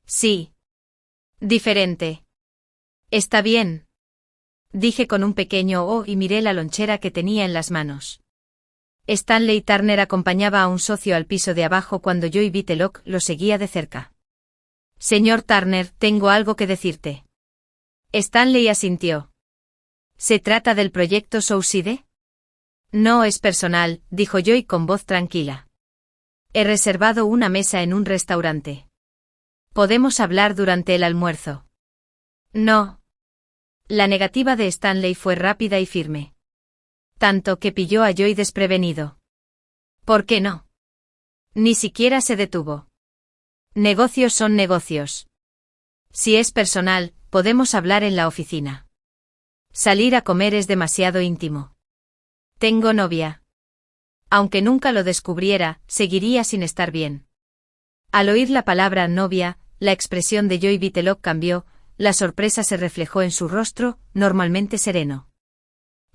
Sí. Diferente. Está bien. Dije con un pequeño oh y miré la lonchera que tenía en las manos. Stanley Turner acompañaba a un socio al piso de abajo cuando Joy Whitlock lo seguía de cerca. Señor Turner, tengo algo que decirte. Stanley asintió. ¿Se trata del proyecto Suicide? No es personal, dijo Joy con voz tranquila. He reservado una mesa en un restaurante. Podemos hablar durante el almuerzo. No. La negativa de Stanley fue rápida y firme. Tanto que pilló a Joy desprevenido. ¿Por qué no? Ni siquiera se detuvo. Negocios son negocios. Si es personal, podemos hablar en la oficina. Salir a comer es demasiado íntimo. Tengo novia. Aunque nunca lo descubriera, seguiría sin estar bien. Al oír la palabra novia, la expresión de Joy Whitlock cambió, la sorpresa se reflejó en su rostro, normalmente sereno.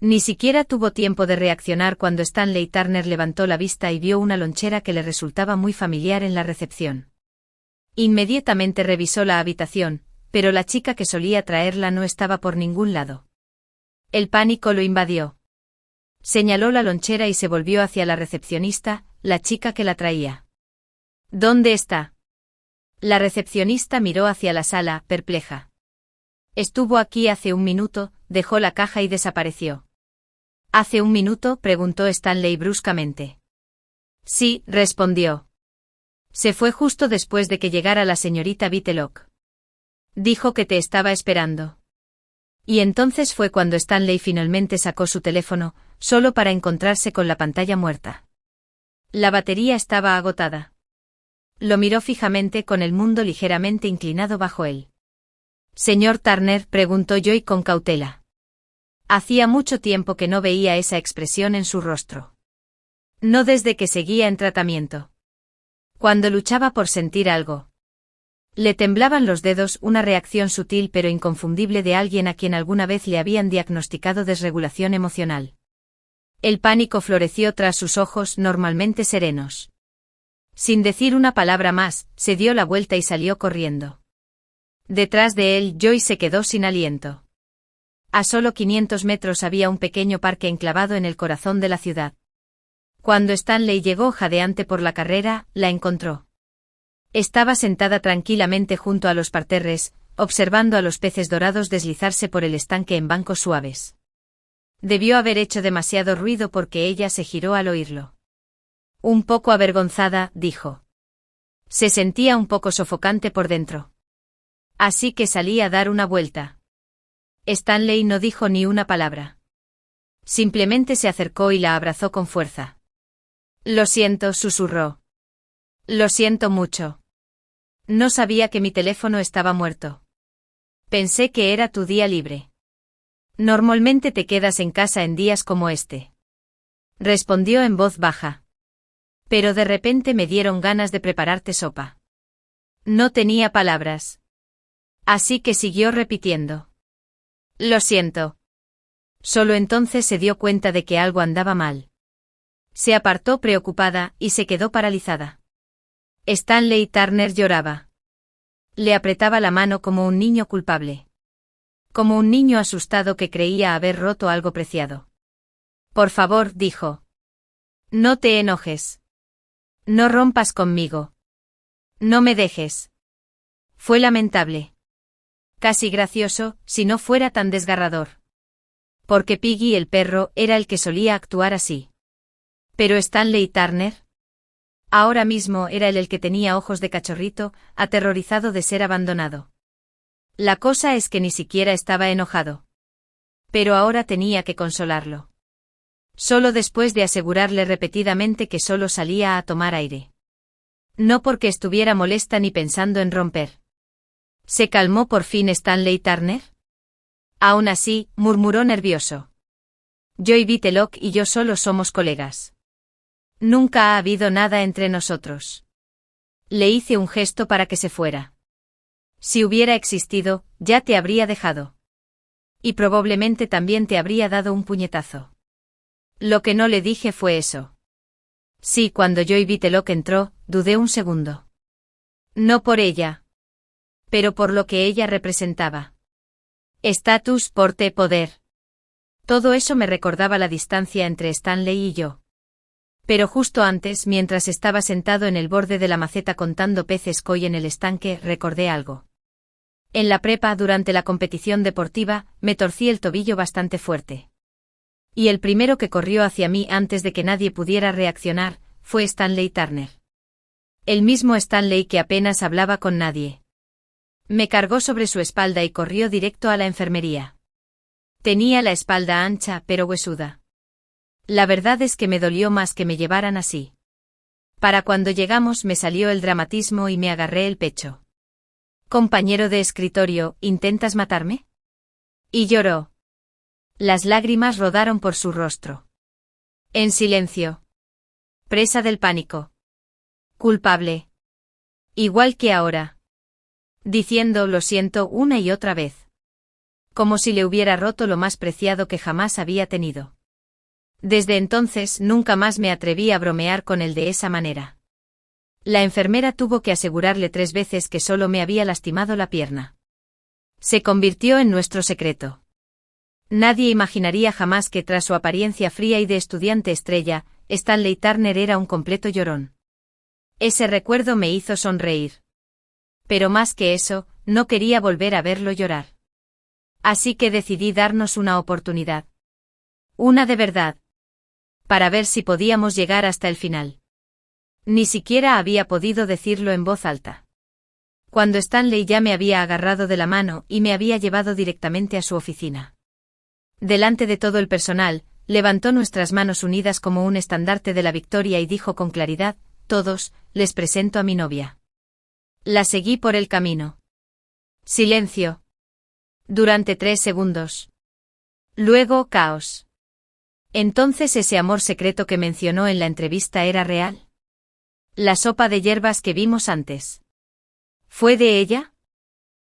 Ni siquiera tuvo tiempo de reaccionar cuando Stanley Turner levantó la vista y vio una lonchera que le resultaba muy familiar en la recepción. Inmediatamente revisó la habitación, pero la chica que solía traerla no estaba por ningún lado. El pánico lo invadió. Señaló la lonchera y se volvió hacia la recepcionista, la chica que la traía. ¿Dónde está? La recepcionista miró hacia la sala, perpleja. Estuvo aquí hace un minuto, dejó la caja y desapareció. ¿Hace un minuto?, preguntó Stanley bruscamente. Sí, respondió. Se fue justo después de que llegara la señorita Whitlock. Dijo que te estaba esperando. Y entonces fue cuando Stanley finalmente sacó su teléfono, solo para encontrarse con la pantalla muerta. La batería estaba agotada. Lo miró fijamente con el mundo ligeramente inclinado bajo él. Señor Turner, preguntó Joy con cautela. Hacía mucho tiempo que no veía esa expresión en su rostro. No desde que seguía en tratamiento. Cuando luchaba por sentir algo. Le temblaban los dedos, una reacción sutil pero inconfundible de alguien a quien alguna vez le habían diagnosticado desregulación emocional. El pánico floreció tras sus ojos normalmente serenos. Sin decir una palabra más, se dio la vuelta y salió corriendo. Detrás de él, Joy se quedó sin aliento. A solo 500 metros había un pequeño parque enclavado en el corazón de la ciudad. Cuando Stanley llegó jadeante por la carrera, la encontró. Estaba sentada tranquilamente junto a los parterres, observando a los peces dorados deslizarse por el estanque en bancos suaves. Debió haber hecho demasiado ruido porque ella se giró al oírlo. Un poco avergonzada, dijo. Se sentía un poco sofocante por dentro. Así que salí a dar una vuelta. Stanley no dijo ni una palabra. Simplemente se acercó y la abrazó con fuerza. Lo siento, susurró. Lo siento mucho. No sabía que mi teléfono estaba muerto. Pensé que era tu día libre. Normalmente te quedas en casa en días como este. Respondió en voz baja. Pero de repente me dieron ganas de prepararte sopa. No tenía palabras. Así que siguió repitiendo. Lo siento. Solo entonces se dio cuenta de que algo andaba mal. Se apartó preocupada y se quedó paralizada. Stanley Turner lloraba. Le apretaba la mano como un niño culpable. Como un niño asustado que creía haber roto algo preciado. Por favor, dijo. No te enojes. No rompas conmigo. No me dejes. Fue lamentable. Casi gracioso, si no fuera tan desgarrador. Porque Piggy el perro era el que solía actuar así. Pero Stanley Turner. Ahora mismo era él el que tenía ojos de cachorrito, aterrorizado de ser abandonado. La cosa es que ni siquiera estaba enojado. Pero ahora tenía que consolarlo. Solo después de asegurarle repetidamente que solo salía a tomar aire. No porque estuviera molesta ni pensando en romper. ¿Se calmó por fin Stanley Turner? Aún así, murmuró nervioso. Joy Whitlock y yo solo somos colegas. Nunca ha habido nada entre nosotros. Le hice un gesto para que se fuera. Si hubiera existido, ya te habría dejado. Y probablemente también te habría dado un puñetazo. Lo que no le dije fue eso. Sí, cuando Joy Whitlock entró, dudé un segundo. No por ella. Pero por lo que ella representaba. Estatus, porte, poder. Todo eso me recordaba la distancia entre Stanley y yo. Pero justo antes, mientras estaba sentado en el borde de la maceta contando peces koi en el estanque, recordé algo. En la prepa, durante la competición deportiva, me torcí el tobillo bastante fuerte. Y el primero que corrió hacia mí antes de que nadie pudiera reaccionar, fue Stanley Turner. El mismo Stanley que apenas hablaba con nadie. Me cargó sobre su espalda y corrió directo a la enfermería. Tenía la espalda ancha, pero huesuda. La verdad es que me dolió más que me llevaran así. Para cuando llegamos me salió el dramatismo y me agarré el pecho. Compañero de escritorio, ¿intentas matarme? Y lloró. Las lágrimas rodaron por su rostro. En silencio. Presa del pánico. Culpable. Igual que ahora. Diciendo lo siento una y otra vez. Como si le hubiera roto lo más preciado que jamás había tenido. Desde entonces nunca más me atreví a bromear con él de esa manera. La enfermera tuvo que asegurarle 3 veces que solo me había lastimado la pierna. Se convirtió en nuestro secreto. Nadie imaginaría jamás que tras su apariencia fría y de estudiante estrella, Stanley Turner era un completo llorón. Ese recuerdo me hizo sonreír. Pero más que eso, no quería volver a verlo llorar. Así que decidí darnos una oportunidad. Una de verdad. Para ver si podíamos llegar hasta el final. Ni siquiera había podido decirlo en voz alta. Cuando Stanley ya me había agarrado de la mano y me había llevado directamente a su oficina. Delante de todo el personal, levantó nuestras manos unidas como un estandarte de la victoria y dijo con claridad, todos, les presento a mi novia. La seguí por el camino. Silencio. Durante 3 segundos. Luego, caos. Entonces ese amor secreto que mencionó en la entrevista era real. La sopa de hierbas que vimos antes. ¿Fue de ella?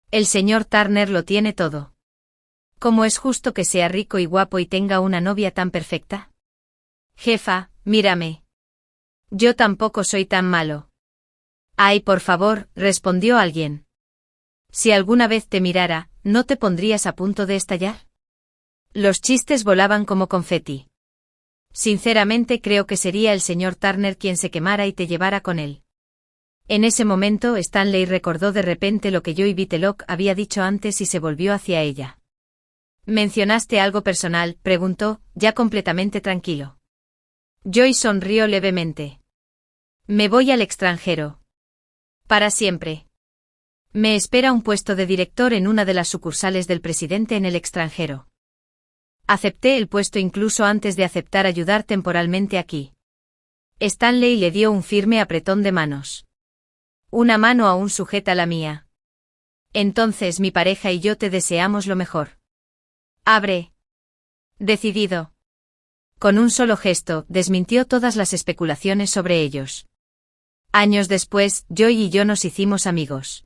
El señor Turner lo tiene todo. ¿Cómo es justo que sea rico y guapo y tenga una novia tan perfecta? Jefa, mírame. Yo tampoco soy tan malo. Ay, por favor, respondió alguien. Si alguna vez te mirara, ¿no te pondrías a punto de estallar? Los chistes volaban como confeti. Sinceramente creo que sería el señor Turner quien se quemara y te llevara con él. En ese momento Stanley recordó de repente lo que Joy Whitlock había dicho antes y se volvió hacia ella. ¿Mencionaste algo personal?, preguntó, ya completamente tranquilo. Joy sonrió levemente. Me voy al extranjero. Para siempre. Me espera un puesto de director en una de las sucursales del presidente en el extranjero. Acepté el puesto incluso antes de aceptar ayudar temporalmente aquí. Stanley le dio un firme apretón de manos. Una mano aún sujeta la mía. Entonces mi pareja y yo te deseamos lo mejor. Abre. Decidido. Con un solo gesto, desmintió todas las especulaciones sobre ellos. Años después, Joy y yo nos hicimos amigos.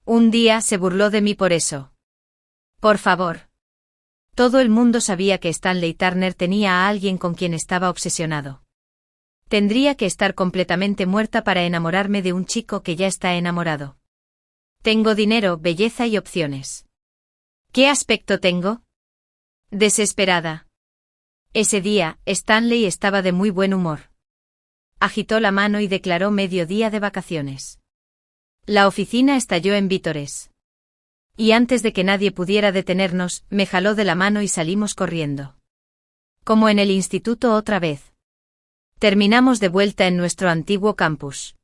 Un día se burló de mí por eso. Por favor. Todo el mundo sabía que Stanley Turner tenía a alguien con quien estaba obsesionado. Tendría que estar completamente muerta para enamorarme de un chico que ya está enamorado. Tengo dinero, belleza y opciones. ¿Qué aspecto tengo? Desesperada. Ese día, Stanley estaba de muy buen humor. Agitó la mano y declaró medio día de vacaciones. La oficina estalló en vítores. Y antes de que nadie pudiera detenernos, me jaló de la mano y salimos corriendo. Como en el instituto otra vez. Terminamos de vuelta en nuestro antiguo campus.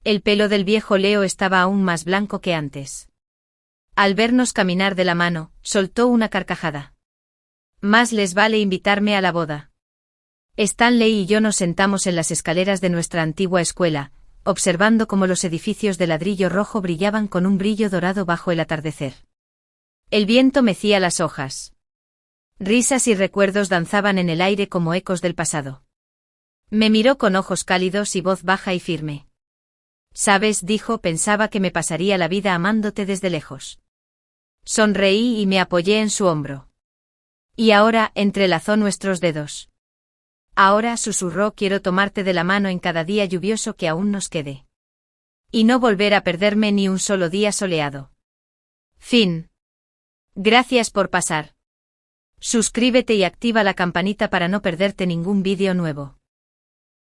El pelo del viejo Leo estaba aún más blanco que antes. Al vernos caminar de la mano, soltó una carcajada. Más les vale invitarme a la boda. Stanley y yo nos sentamos en las escaleras de nuestra antigua escuela, observando cómo los edificios de ladrillo rojo brillaban con un brillo dorado bajo el atardecer. El viento mecía las hojas. Risas y recuerdos danzaban en el aire como ecos del pasado. Me miró con ojos cálidos y voz baja y firme. «Sabes», dijo, «pensaba que me pasaría la vida amándote desde lejos». Sonreí y me apoyé en su hombro. Y ahora, entrelazó nuestros dedos. Ahora, susurró, quiero tomarte de la mano en cada día lluvioso que aún nos quede. Y no volver a perderme ni un solo día soleado. Fin. Gracias por pasar. Suscríbete y activa la campanita para no perderte ningún vídeo nuevo.